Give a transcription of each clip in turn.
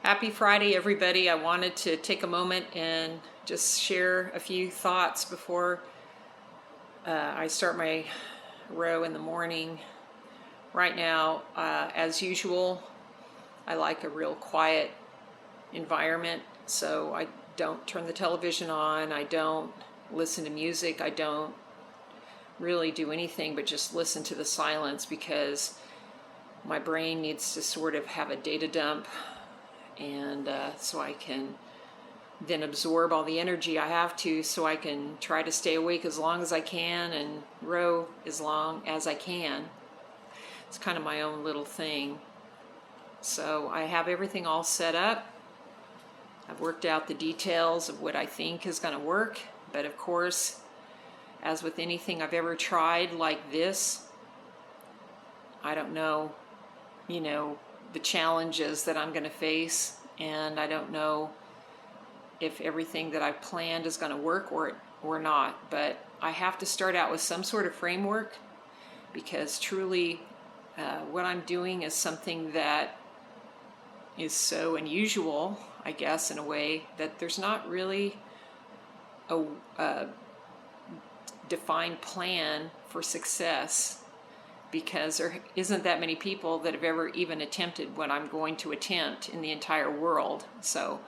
Happy Friday, everybody. I wanted to take a moment and just share a few thoughts before I start my row in the morning. Right now, as usual, I like a real quiet environment, so I don't turn the television on, I don't listen to music, I don't really do anything but just listen to the silence because my brain needs to sort of have a data dump, and so I can then absorb all the energy I have to, so I can try to stay awake as long as I can and row as long as I can. It's kind of my own little thing. So I have everything all set up. I've worked out the details of what I think is going to work, but of course, as with anything I've ever tried like this, I don't know, the challenges that I'm going to face, and I don't know if everything that I've planned is going to work or not. But I have to start out with some sort of framework, because truly what I'm doing is something that is so unusual, I guess, in a way, that there's not really a defined plan for success, because there isn't that many people that have ever even attempted what I'm going to attempt in the entire world. So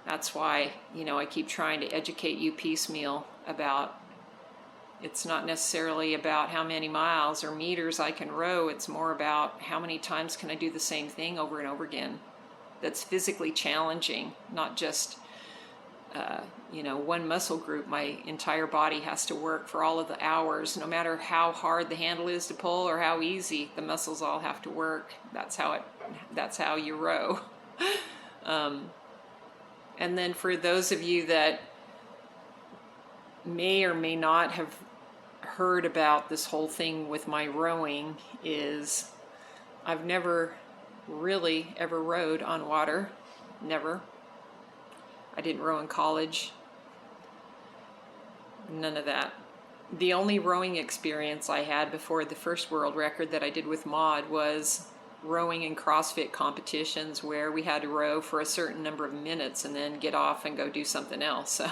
that's why, I keep trying to educate you piecemeal about, it's not necessarily about how many miles or meters I can row. It's more about how many times can I do the same thing over and over again. That's physically challenging, not just one muscle group. My entire body has to work for all of the hours, no matter how hard the handle is to pull or how easy. The muscles all have to work. That's how you row. And then for those of you that may or may not have heard about this whole thing with my rowing, is I've never really ever rowed on water. Never. I didn't row in college. None of that. The only rowing experience I had before the first world record that I did with Maud was rowing in CrossFit competitions, where we had to row for a certain number of minutes and then get off and go do something else. So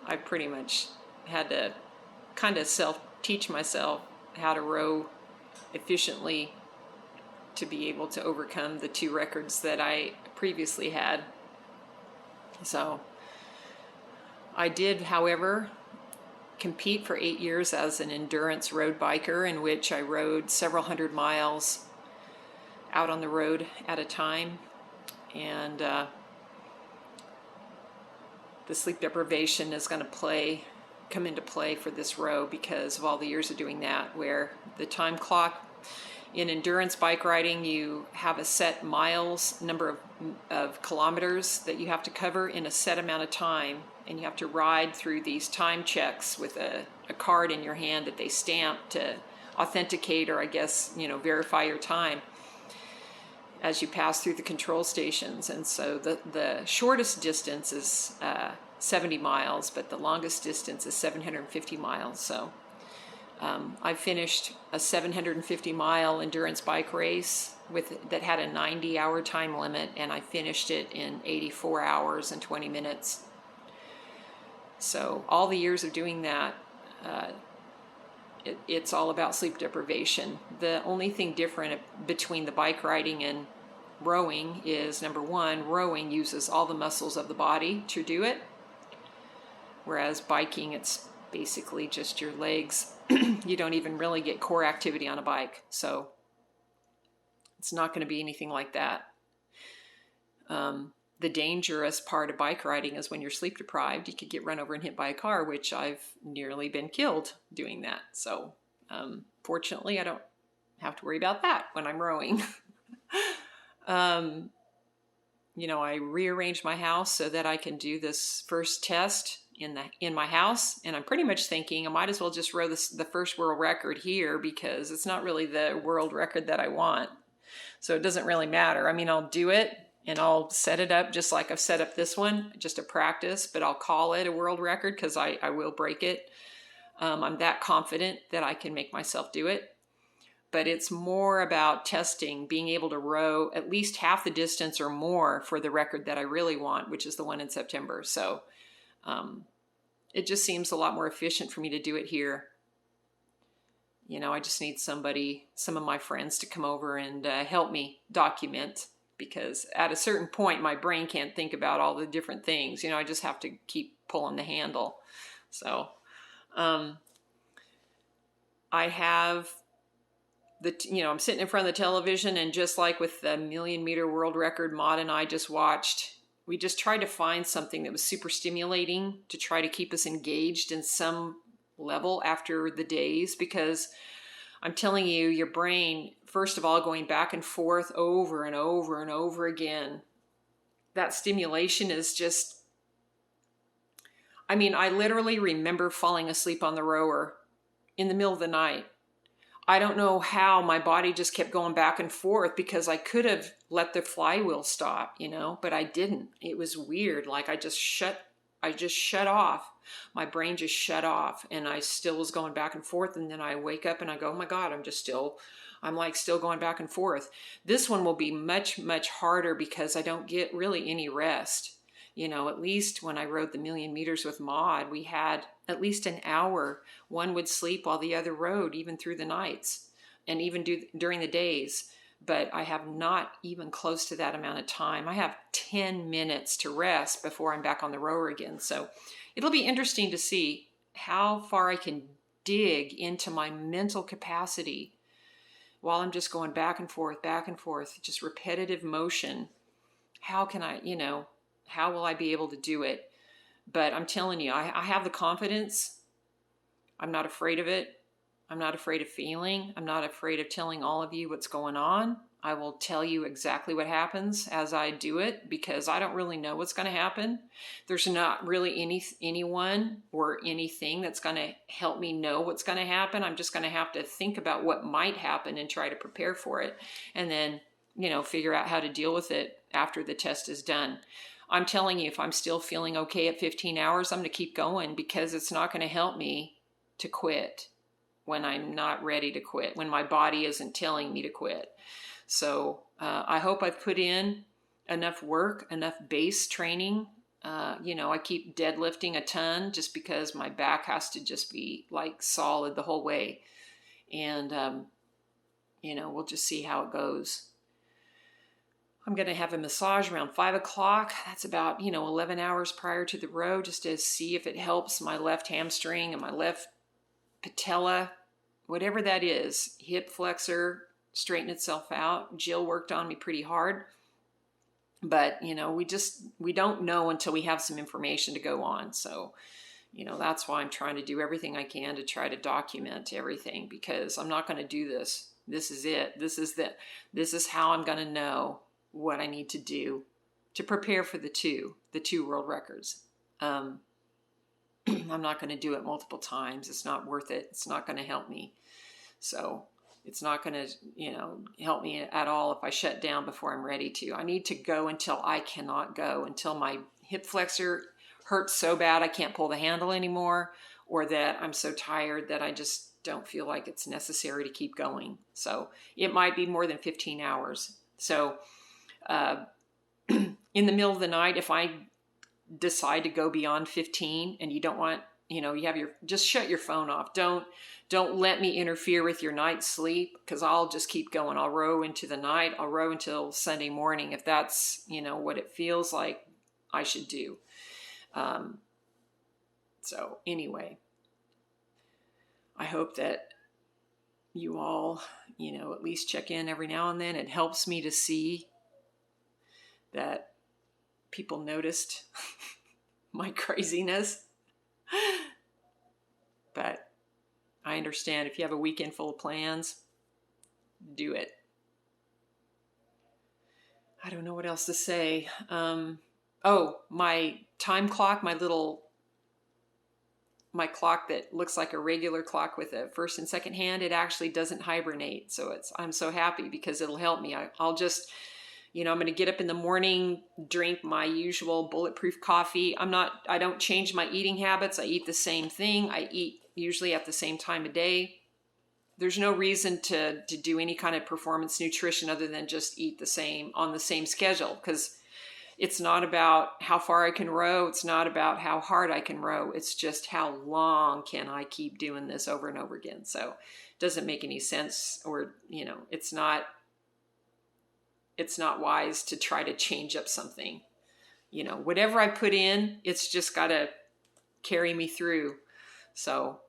I pretty much had to kind of teach myself how to row efficiently to be able to overcome the two records that I previously had. So I did, however, compete for 8 years as an endurance road biker, in which I rode several hundred miles out on the road at a time. And the sleep deprivation is going to come into play for this row, because of all the years of doing that, where the time clock in endurance bike riding, you have a set number of kilometers that you have to cover in a set amount of time, and you have to ride through these time checks with a card in your hand that they stamp to authenticate, or I guess, verify your time as you pass through the control stations. And so the shortest distance is 70 miles, but the longest distance is 750 miles. So I finished a 750-mile endurance bike race that had a 90-hour time limit, and I finished it in 84 hours and 20 minutes. So all the years of doing that, it's all about sleep deprivation. The only thing different between the bike riding and rowing is, number one, rowing uses all the muscles of the body to do it, whereas biking, it's basically just your legs. You don't even really get core activity on a bike, so it's not going to be anything like that. The dangerous part of bike riding is when you're sleep deprived, you could get run over and hit by a car, which I've nearly been killed doing that. So fortunately, I don't have to worry about that when I'm rowing. I rearranged my house so that I can do this first test in my house, and I'm pretty much thinking I might as well just row the first world record here, because it's not really the world record that I want. So it doesn't really matter. I mean, I'll do it and I'll set it up just like I've set up this one, just a practice, but I'll call it a world record because I will break it. I'm that confident that I can make myself do it. but it's more about testing, being able to row at least half the distance or more for the record that I really want, which is the one in September. So it just seems a lot more efficient for me to do it here. You know, I just need some of my friends to come over and help me document, because at a certain point, my brain can't think about all the different things. You know, I just have to keep pulling the handle. So I have I'm sitting in front of the television, and just like with the 1,000,000-meter world record Maud and I just watched, we just tried to find something that was super stimulating to try to keep us engaged in some level after the days, because I'm telling you, your brain, first of all, going back and forth over and over and over again, that stimulation is just, I mean, I literally remember falling asleep on the rower in the middle of the night. I don't know how my body just kept going back and forth, because I could have let the flywheel stop, you know, but I didn't. It was weird. Like I just shut off. My brain just shut off, and I still was going back and forth. And then I wake up and I go, oh my God, I'm still going back and forth. This one will be much, much harder because I don't get really any rest. You know, at least when I rode the 1,000,000 meters with Maud, we had at least an hour. One would sleep while the other rode, even through the nights, and even during the days. But I have not even close to that amount of time. I have 10 minutes to rest before I'm back on the rower again. So it'll be interesting to see how far I can dig into my mental capacity while I'm just going back and forth, just repetitive motion. How can I, how will I be able to do it? But I'm telling you, I have the confidence. I'm not afraid of it. I'm not afraid of feeling. I'm not afraid of telling all of you what's going on. I will tell you exactly what happens as I do it, because I don't really know what's going to happen. There's not really anyone or anything that's going to help me know what's going to happen. I'm just going to have to think about what might happen and try to prepare for it, and then, figure out how to deal with it after the test is done. I'm telling you, if I'm still feeling okay at 15 hours, I'm going to keep going, because it's not going to help me to quit when I'm not ready to quit, when my body isn't telling me to quit. So I hope I've put in enough work, enough base training. I keep deadlifting a ton just because my back has to just be like solid the whole way. And, we'll just see how it goes. I'm going to have a massage around 5 o'clock. That's about, 11 hours prior to the row, just to see if it helps my left hamstring and my left patella, whatever that is, hip flexor, straighten itself out. Jill worked on me pretty hard, but we don't know until we have some information to go on. So, that's why I'm trying to do everything I can to try to document everything, because I'm not going to do this. This is it. This is how I'm going to know what I need to do to prepare for the two world records. I'm not going to do it multiple times. It's not worth it. It's not going to help me. So it's not going to, help me at all if I shut down before I'm ready to. I need to go until I cannot go, until my hip flexor hurts so bad I can't pull the handle anymore, or that I'm so tired that I just don't feel like it's necessary to keep going. So it might be more than 15 hours. So in the middle of the night, if I decide to go beyond 15 and you don't want, just shut your phone off. Don't let me interfere with your night's sleep, because I'll just keep going. I'll row into the night. I'll row until Sunday morning if that's, what it feels like I should do. So anyway, I hope that you all, at least check in every now and then. It helps me to see that people noticed my craziness. But I understand if you have a weekend full of plans, do it. I don't know what else to say. My time clock, my clock that looks like a regular clock with a first and second hand, it actually doesn't hibernate. So I'm so happy, because it'll help me. I'll just, I'm going to get up in the morning, drink my usual bulletproof coffee. I don't change my eating habits. I eat the same thing. I eat usually at the same time of day. there's no reason to do any kind of performance nutrition other than just eat the same on the same schedule, because it's not about how far I can row. It's not about how hard I can row. It's just how long can I keep doing this over and over again. So it doesn't make any sense, or, you know, it's not wise to try to change up something. You know, whatever I put in, it's just got to carry me through. So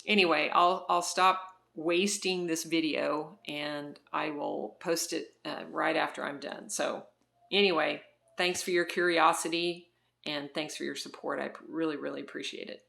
anyway, I'll stop wasting this video, and I will post it right after I'm done. So anyway, thanks for your curiosity, and thanks for your support. I really, really appreciate it.